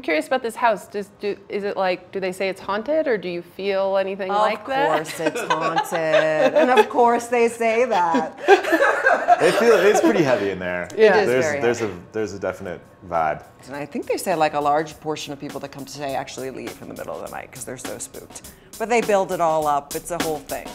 I'm curious about this house. Is it like, do they say it's haunted, or do you feel anything like that? Of course it's haunted. And of course they say that. It's pretty heavy in there. Yeah. It is very there's a definite vibe. And I think they say like a large portion of people that come to stay actually leave in the middle of the night because they're so spooked. But they build it all up. It's a whole thing.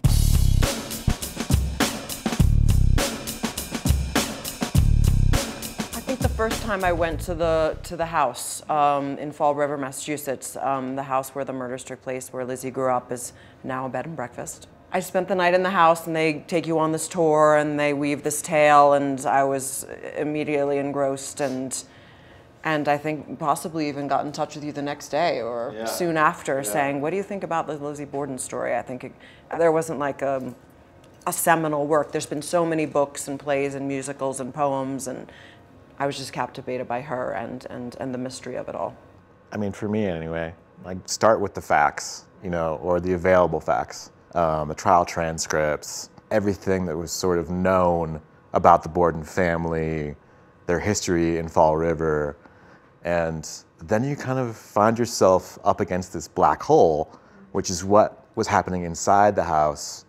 I think the first time I went to the house in Fall River, Massachusetts, the house where the murders took place, where Lizzie grew up, is now a bed and breakfast. I spent the night in the house, and they take you on this tour, and they weave this tale, and I was immediately engrossed, and I think possibly even got in touch with you the next day or soon after, saying, "What do you think about the Lizzie Borden story?" I think there wasn't like a seminal work. There's been so many books and plays and musicals and poems, and I was just captivated by her and the mystery of it all. I mean, for me anyway, like start with the facts, you know, or the available facts, the trial transcripts, everything that was sort of known about the Borden family, their history in Fall River, and then you kind of find yourself up against this black hole, which is what was happening inside the house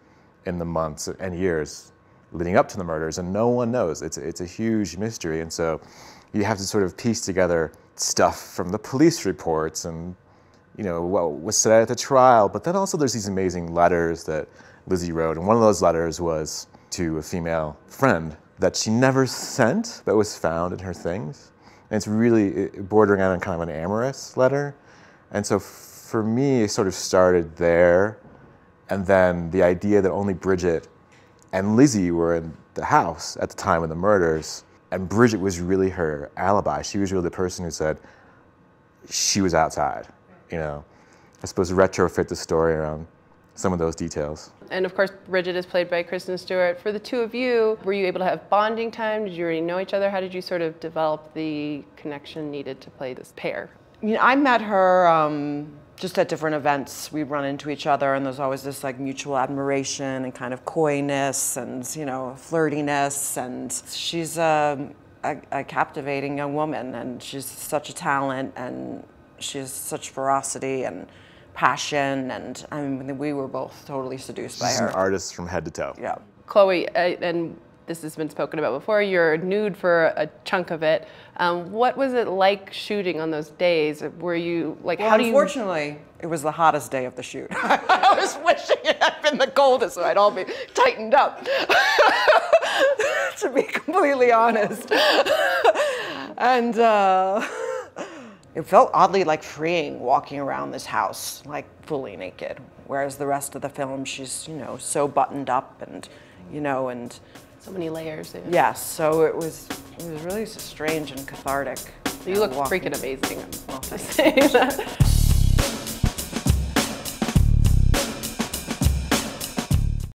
in the months and years leading up to the murders, and no one knows. It's a huge mystery, and so you have to sort of piece together stuff from the police reports and, you know, what was said at the trial, but then also there's these amazing letters that Lizzie wrote, and one of those letters was to a female friend that she never sent, but was found in her things. And it's really bordering on kind of an amorous letter. And so for me, it sort of started there, and then the idea that only Bridget and Lizzie were in the house at the time of the murders, and Bridget was really her alibi. She was really the person who said she was outside, you know. I suppose retrofit the story around some of those details. And of course, Bridget is played by Kristen Stewart. For the two of you, were you able to have bonding time? Did you already know each other? How did you sort of develop the connection needed to play this pair? You know, I met her just at different events. We'd run into each other, and there's always this like mutual admiration and kind of coyness and, you know, flirtiness. And she's a captivating young woman, and she's such a talent, and she has such ferocity and passion, and I mean, we were both totally seduced by her. She's an artist from head to toe. Yeah. Chloe, and this has been spoken about before, you're nude for a chunk of it. What was it like shooting on those days? Were you, like, well, how do you... Unfortunately, it was the hottest day of the shoot. I was wishing it had been the coldest so I'd all be tightened up, to be completely honest. And it felt oddly like freeing walking around this house, like fully naked. Whereas the rest of the film, she's, you know, so buttoned up and, you know, and so many layers. Yeah. Yes, so it was really strange and cathartic. You look freaking amazing. I'll say that.